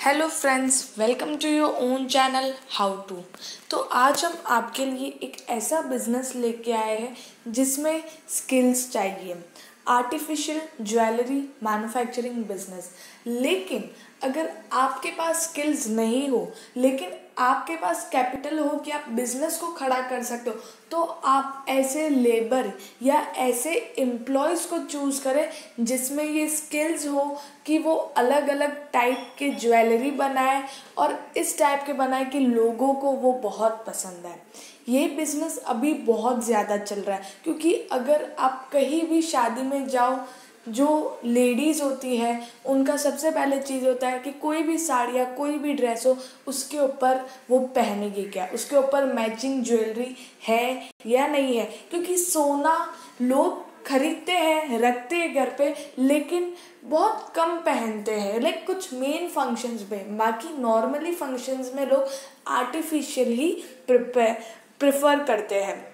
Hello friends, welcome to your own channel how to. तो आज हम आपके लिए एक ऐसा बिज़नेस लेके आए हैं जिसमें स्किल्स चाहिए, आर्टिफिशियल ज्वेलरी मैन्युफैक्चरिंग बिजनेस। लेकिन अगर आपके पास स्किल्स नहीं हो लेकिन आपके पास कैपिटल हो कि आप बिज़नेस को खड़ा कर सकते हो, तो आप ऐसे लेबर या ऐसे एम्प्लॉयज़ को चूज़ करें जिसमें ये स्किल्स हो कि वो अलग अलग टाइप के ज्वेलरी बनाए और इस टाइप के बनाए कि लोगों को वो बहुत पसंद है। ये बिज़नेस अभी बहुत ज़्यादा चल रहा है क्योंकि अगर आप कहीं भी शादी में जाओ, जो लेडीज़ होती है उनका सबसे पहले चीज़ होता है कि कोई भी साड़ी या कोई भी ड्रेस हो उसके ऊपर वो पहनेगी क्या, उसके ऊपर मैचिंग ज्वेलरी है या नहीं है। क्योंकि सोना लोग खरीदते हैं, रखते हैं घर पे, लेकिन बहुत कम पहनते हैं, लाइक कुछ मेन फंक्शंस में। बाकी नॉर्मली फंक्शंस में लोग आर्टिफिशियल ही प्रेफर करते हैं।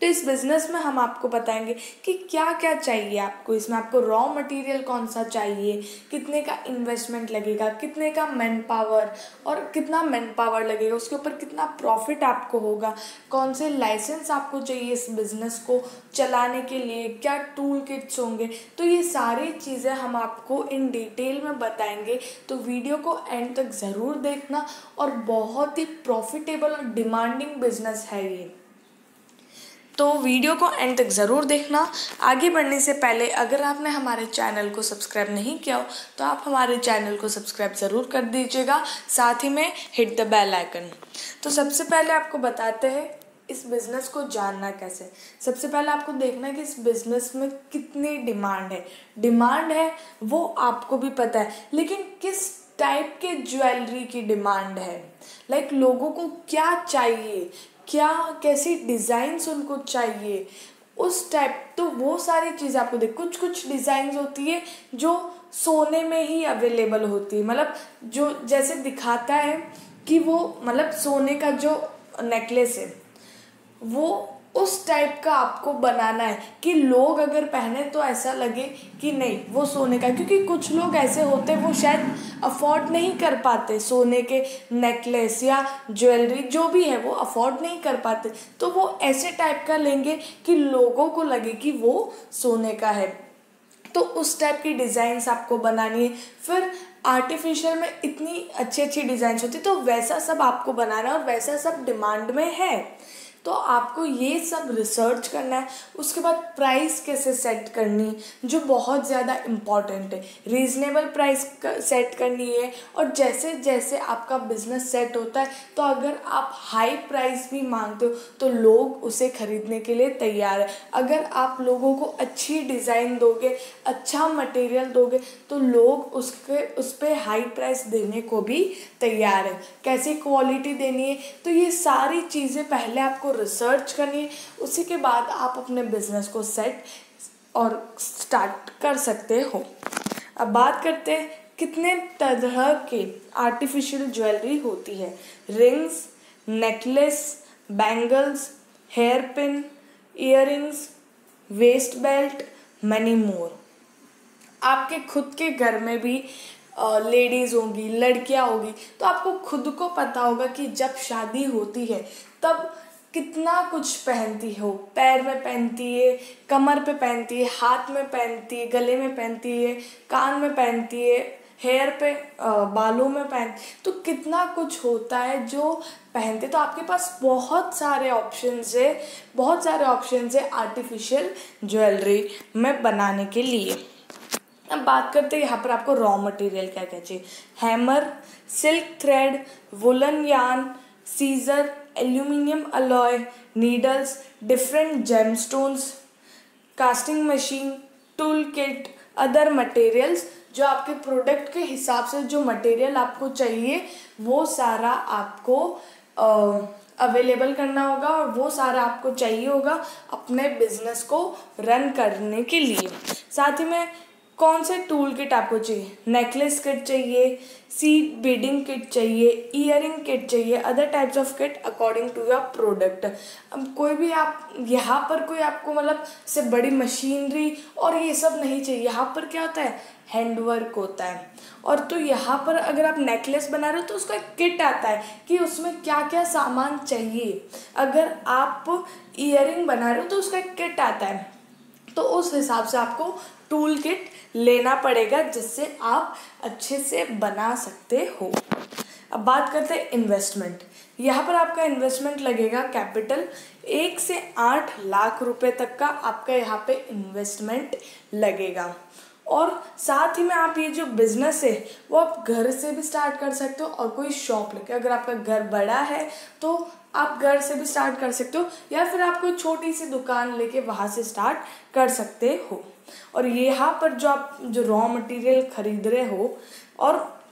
तो इस बिज़नेस में हम आपको बताएंगे कि क्या क्या चाहिए आपको। इसमें आपको रॉ मटेरियल कौन सा चाहिए, कितने का इन्वेस्टमेंट लगेगा, कितने का मैन पावर और कितना मैन पावर लगेगा, उसके ऊपर कितना प्रॉफिट आपको होगा, कौन से लाइसेंस आपको चाहिए इस बिज़नेस को चलाने के लिए, क्या टूल किट्स होंगे। तो ये सारी चीज़ें हम आपको इन डिटेल में बताएंगे। तो वीडियो को एंड तक ज़रूर देखना। और बहुत ही प्रॉफिटेबल और डिमांडिंग बिज़नेस है ये, तो वीडियो को एंड तक ज़रूर देखना। आगे बढ़ने से पहले अगर आपने हमारे चैनल को सब्सक्राइब नहीं किया हो तो आप हमारे चैनल को सब्सक्राइब ज़रूर कर दीजिएगा, साथ ही में हिट द बेल आइकन। तो सबसे पहले आपको बताते हैं इस बिज़नेस को जानना कैसे। सबसे पहले आपको देखना है कि इस बिज़नेस में कितनी डिमांड है वो आपको भी पता है, लेकिन किस टाइप के ज्वेलरी की डिमांड है, लाइक लोगों को क्या चाहिए, क्या कैसी डिज़ाइंस उनको चाहिए उस टाइप। तो वो सारी चीज़ आपको कुछ डिज़ाइंस होती है जो सोने में ही अवेलेबल होती है, मतलब जो जैसे दिखाता है कि वो मतलब सोने का जो नेकलेस है वो उस टाइप का आपको बनाना है कि लोग अगर पहने तो ऐसा लगे कि नहीं वो सोने का। क्योंकि कुछ लोग ऐसे होते हैं वो शायद अफोर्ड नहीं कर पाते, सोने के नेकलेस या ज्वेलरी जो भी है वो अफोर्ड नहीं कर पाते, तो वो ऐसे टाइप का लेंगे कि लोगों को लगे कि वो सोने का है। तो उस टाइप की डिज़ाइंस आपको बनानी है। फिर आर्टिफिशियल में इतनी अच्छी अच्छी डिज़ाइंस होती है, तो वैसा सब आपको बनाना है और वैसा सब डिमांड में है। तो आपको ये सब रिसर्च करना है। उसके बाद प्राइस कैसे सेट करनी, जो बहुत ज़्यादा इम्पॉर्टेंट है, रीज़नेबल प्राइस सेट करनी है। और जैसे जैसे आपका बिजनेस सेट होता है तो अगर आप हाई प्राइस भी मांगते हो तो लोग उसे खरीदने के लिए तैयार है। अगर आप लोगों को अच्छी डिज़ाइन दोगे, अच्छा मटेरियल दोगे, तो लोग उस पर हाई प्राइस देने को भी तैयार है। कैसी क्वालिटी देनी है, तो ये सारी चीज़ें पहले आपको रिसर्च करनी है। उसी के बाद आप अपने बिजनेस को सेट और स्टार्ट कर सकते हो। अब बात करते हैं कितने तरह के आर्टिफिशियल ज्वेलरी होती है। Rings, necklace, bangles, hair pin, earrings, waist belt, many more. आपके खुद के घर में भी लेडीज़ होंगी, लड़कियां होगी, तो आपको खुद को पता होगा कि जब शादी होती है तब कितना कुछ पहनती हो। पैर में पहनती है, कमर पे पहनती है, हाथ में पहनती है, गले में पहनती है, कान में पहनती है, हेयर पे बालों में तो कितना कुछ होता है जो पहनते। तो आपके पास बहुत सारे ऑप्शंस है आर्टिफिशियल ज्वेलरी में बनाने के लिए। अब बात करते हैं यहाँ पर आपको रॉ मटेरियल क्या क्या चाहिए। Hammer, silk thread, woollen yarn, scissor, aluminium alloy, needles, different gemstones, casting machine, tool kit, other materials. जो आपके प्रोडक्ट के हिसाब से जो मटेरियल आपको चाहिए वो सारा आपको अवेलेबल करना होगा और वो सारा आपको चाहिए होगा अपने बिजनेस को रन करने के लिए। साथ ही में कौन से टूल किट आपको चाहिए, नेकलेस किट चाहिए, सीड बीडिंग किट चाहिए, ईयरिंग किट चाहिए, other types of kit according to your product. अब कोई भी आप यहाँ पर कोई आपको मतलब से बड़ी मशीनरी और ये सब नहीं चाहिए। यहाँ पर क्या होता है, हैंडवर्क होता है। और तो यहाँ पर अगर आप नेकलेस बना रहे हो तो उसका किट आता है कि उसमें क्या क्या सामान चाहिए। अगर आप ईयरिंग बना रहे हो तो उसका किट आता है। तो उस हिसाब से आपको टूल किट लेना पड़ेगा जिससे आप अच्छे से बना सकते हो। अब बात करते हैं इन्वेस्टमेंट। यहाँ पर आपका इन्वेस्टमेंट लगेगा कैपिटल 1 से 8 लाख रुपए तक का आपका यहाँ पे इन्वेस्टमेंट लगेगा। और साथ ही में आप ये जो बिज़नेस है वो आप घर से भी स्टार्ट कर सकते हो और कोई शॉप लेके, अगर आपका घर बड़ा है तो आप घर से भी स्टार्ट कर सकते हो, या फिर आप कोई छोटी सी दुकान लेके वहाँ से स्टार्ट कर सकते हो। और यहाँ पर जो आप जो रॉ मटेरियल खरीद रहे हो, और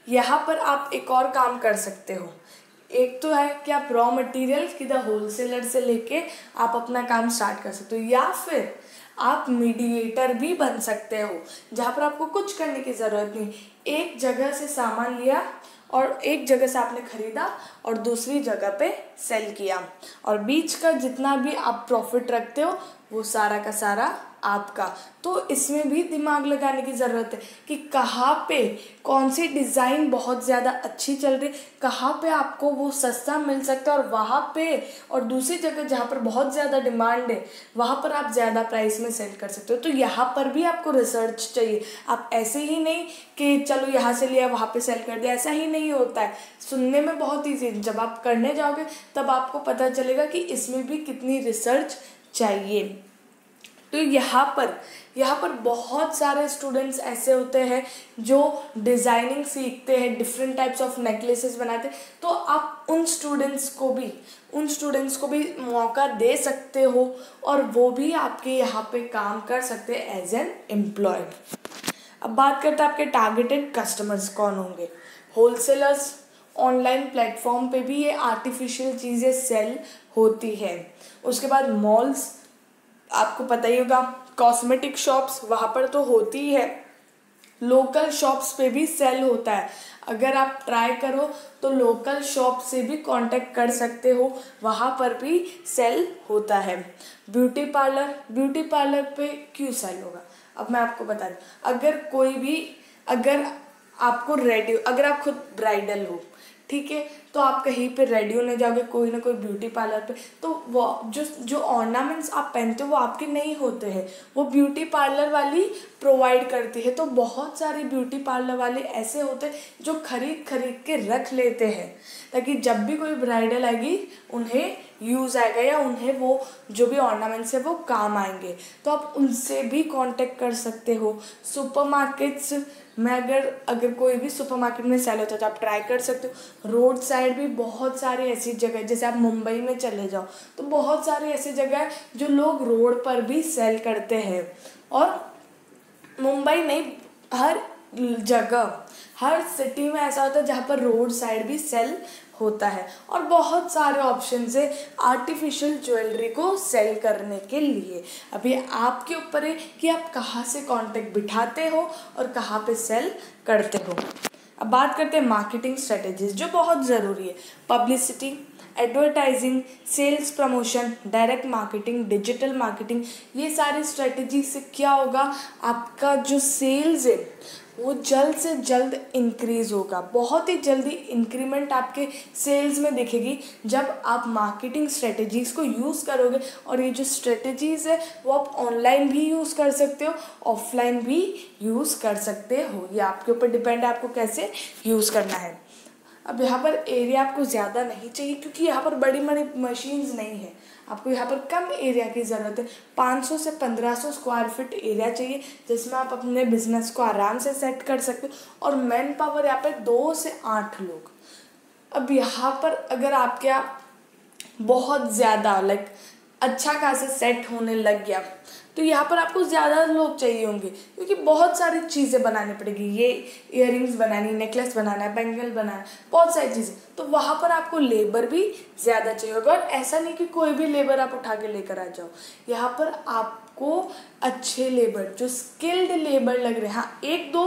यहाँ पर आप एक और काम कर सकते हो। एक तो है कि आप रॉ मटेरियल किधर होलसेलर से लेके आप अपना काम स्टार्ट कर सकते हो, या फिर आप मीडिएटर भी बन सकते हो जहाँ पर आपको कुछ करने की ज़रूरत नहीं। एक जगह से सामान लिया और एक जगह से आपने खरीदा और दूसरी जगह पे सेल किया, और बीच का जितना भी आप प्रॉफिट रखते हो वो सारा का सारा आपका। तो इसमें भी दिमाग लगाने की ज़रूरत है कि कहाँ पे कौन सी डिज़ाइन बहुत ज़्यादा अच्छी चल रही, कहाँ पे आपको वो सस्ता मिल सकता है, और वहाँ पे और दूसरी जगह जहाँ पर बहुत ज़्यादा डिमांड है वहाँ पर आप ज़्यादा प्राइस में सेल कर सकते हो। तो यहाँ पर भी आपको रिसर्च चाहिए। आप ऐसे ही नहीं कि चलो यहाँ से लिया वहाँ पे सेल कर दिया, ऐसा ही नहीं होता है। सुनने में बहुत ईजी, जब आप करने जाओगे तब आपको पता चलेगा कि इसमें भी कितनी रिसर्च चाहिए। तो यहाँ पर बहुत सारे स्टूडेंट्स ऐसे होते हैं जो डिज़ाइनिंग सीखते हैं, डिफरेंट टाइप्स ऑफ नेकलेसेस बनाते हैं। तो आप उन स्टूडेंट्स को भी मौका दे सकते हो और वो भी आपके यहाँ पे काम कर सकते हैं एज एन एम्प्लॉय। अब बात करते हैं आपके टारगेटेड कस्टमर्स कौन होंगे। होलसेलर्स, ऑनलाइन प्लेटफॉर्म पे भी ये आर्टिफिशियल चीज़ें सेल होती है। उसके बाद मॉल्स, आपको पता ही होगा, कॉस्मेटिक शॉप्स वहाँ पर तो होती ही है, लोकल शॉप्स पे भी सेल होता है। अगर आप ट्राई करो तो लोकल शॉप से भी कांटेक्ट कर सकते हो, वहाँ पर भी सेल होता है। ब्यूटी पार्लर पे क्यों सेल होगा, अब मैं आपको बता दूँ। अगर आप खुद ब्राइडल हो, ठीक है, तो आप कहीं पे रेडी होने जाओगे कोई ना कोई ब्यूटी पार्लर पे, तो वो जो ऑर्नामेंट्स आप पहनते हो वो आपके नहीं होते हैं, वो ब्यूटी पार्लर वाली प्रोवाइड करती है। तो बहुत सारे ब्यूटी पार्लर वाले ऐसे होते हैं जो खरीद के रख लेते हैं ताकि जब भी कोई ब्राइडल आएगी उन्हें यूज़ आएगा, या उन्हें वो जो भी ऑर्नामेंट्स है वो काम आएंगे। तो आप उनसे भी कांटेक्ट कर सकते हो। सुपरमार्केट्स में अगर कोई भी सुपरमार्केट में सेल होता है तो आप ट्राई कर सकते हो। रोड साइड भी बहुत सारी ऐसी जगह, जैसे आप मुंबई में चले जाओ तो बहुत सारी ऐसी जगह है जो लोग रोड पर भी सेल करते हैं। और मुंबई नहीं, हर जगह, हर सिटी में ऐसा होता है जहाँ पर रोड साइड भी सेल होता है। और बहुत सारे ऑप्शंस है आर्टिफिशियल ज्वेलरी को सेल करने के लिए। अभी आपके ऊपर है कि आप कहाँ से कांटेक्ट बिठाते हो और कहाँ पे सेल करते हो। अब बात करते हैं मार्केटिंग स्ट्रेटेजीज जो बहुत ज़रूरी है। Publicity, advertising, sales promotion, direct marketing, digital marketing, ये सारी स्ट्रेटेजी से क्या होगा, आपका जो सेल्स है वो जल्द से जल्द इंक्रीज़ होगा। बहुत ही जल्दी इंक्रीमेंट आपके सेल्स में दिखेगी जब आप मार्केटिंग स्ट्रेटेजीज़ को यूज़ करोगे। और ये जो स्ट्रेटेजीज़ है वो आप ऑनलाइन भी यूज़ कर सकते हो, ऑफलाइन भी यूज़ कर सकते हो, ये आपके ऊपर डिपेंड है आपको कैसे यूज़ करना है। अब यहाँ पर एरिया आपको ज़्यादा नहीं चाहिए क्योंकि यहाँ पर बड़ी बड़ी मशीन्स नहीं है, आपको यहाँ पर कम एरिया की ज़रूरत है। 500 से 1500 स्क्वायर फीट एरिया चाहिए जिसमें आप अपने बिजनेस को आराम से सेट कर सकते हो। और मैन पावर यहाँ पर 2 से 8 लोग। अब यहाँ पर अगर आपके यहाँ बहुत ज़्यादा अच्छा खासा सेट होने लग गया तो यहाँ पर आपको ज़्यादा लोग चाहिए होंगे क्योंकि बहुत सारी चीज़ें बनानी पड़ेगी। ये इयररिंग्स बनानी, नेकलेस बनाना है, बैंगल बनाना है, बहुत सारी चीज़ें, तो वहाँ पर आपको लेबर भी ज़्यादा चाहिए होगा। और ऐसा नहीं कि कोई भी लेबर आप उठा के लेकर आ जाओ, यहाँ पर आप आपको अच्छे लेबर, जो स्किल्ड लेबर लग रहे हैं, हाँ एक दो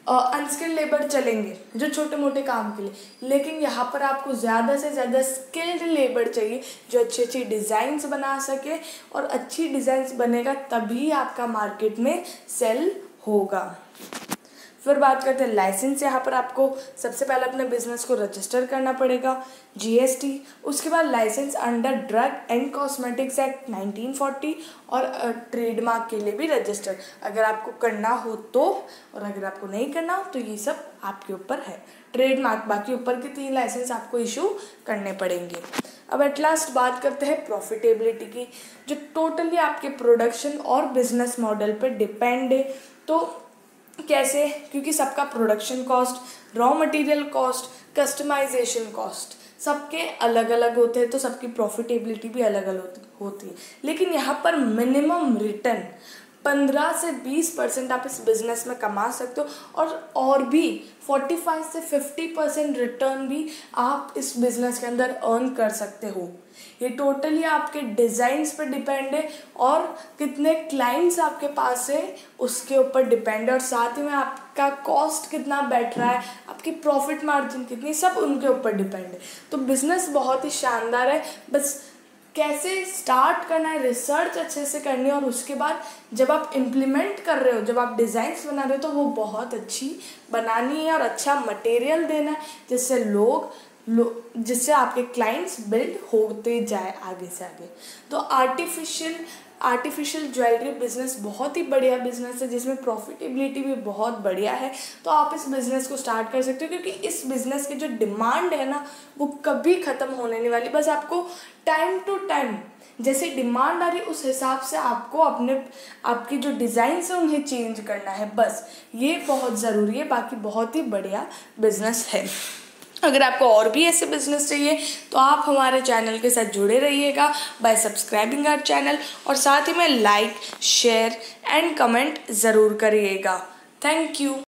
अनस्किल्ड लेबर चलेंगे जो छोटे मोटे काम के लिए, लेकिन यहाँ पर आपको ज़्यादा से ज़्यादा स्किल्ड लेबर चाहिए जो अच्छी अच्छी डिज़ाइंस बना सके, और अच्छी डिज़ाइंस बनेगा तभी आपका मार्केट में सेल होगा। फिर बात करते हैं लाइसेंस। यहाँ पर आपको सबसे पहले अपने बिजनेस को रजिस्टर करना पड़ेगा, GST, उसके बाद licence under drug and cosmetics act 1940, और ट्रेडमार्क के लिए भी रजिस्टर अगर आपको करना हो तो, और अगर आपको नहीं करना हो तो ये सब आपके ऊपर है। ट्रेडमार्क बाकी ऊपर के 3 लाइसेंस आपको इशू करने पड़ेंगे। अब एट लास्ट बात करते हैं प्रॉफिटेबिलिटी की, जो टोटली आपके प्रोडक्शन और बिजनेस मॉडल पर डिपेंड है। तो कैसे? क्योंकि सबका production cost, raw material cost, customisation cost सबके अलग अलग होते हैं, तो सबकी प्रॉफिटेबिलिटी भी अलग अलग होती है। लेकिन यहाँ पर मिनिमम रिटर्न 15 से 20% आप इस बिज़नेस में कमा सकते हो, और भी 45 से 50% रिटर्न भी आप इस बिज़नेस के अंदर अर्न कर सकते हो। ये टोटली आपके डिज़ाइंस पर डिपेंड है और कितने क्लाइंट्स आपके पास है उसके ऊपर डिपेंड है, और साथ ही में आपका कॉस्ट कितना बैठ रहा है, आपकी प्रॉफिट मार्जिन कितनी, सब उनके ऊपर डिपेंड है। तो बिज़नेस बहुत ही शानदार है, बस कैसे स्टार्ट करना है, रिसर्च अच्छे से करनी है, और उसके बाद जब आप इम्प्लीमेंट कर रहे हो, जब आप डिज़ाइंस बना रहे हो, तो वो बहुत अच्छी बनानी है और अच्छा मटेरियल देना है, जिससे जिससे आपके क्लाइंट्स बिल्ड होते जाए आगे से आगे। तो आर्टिफिशियल ज्वेलरी बिज़नेस बहुत ही बढ़िया बिज़नेस है, जिसमें प्रॉफिटेबिलिटी भी बहुत बढ़िया है। तो आप इस बिज़नेस को स्टार्ट कर सकते हो, क्योंकि इस बिज़नेस की जो डिमांड है ना, वो कभी ख़त्म होने नहीं वाली। बस आपको टाइम टू टाइम जैसे डिमांड आ रही है उस हिसाब से आपको आपकी जो डिज़ाइंस है उन्हें चेंज करना है, बस ये बहुत ज़रूरी है। बाकी बहुत ही बढ़िया बिज़नेस है। अगर आपको और भी ऐसे बिजनेस चाहिए तो आप हमारे चैनल के साथ जुड़े रहिएगा बाय सब्सक्राइबिंग आवर चैनल, और साथ ही में लाइक, शेयर एंड कमेंट ज़रूर करिएगा। Thank you.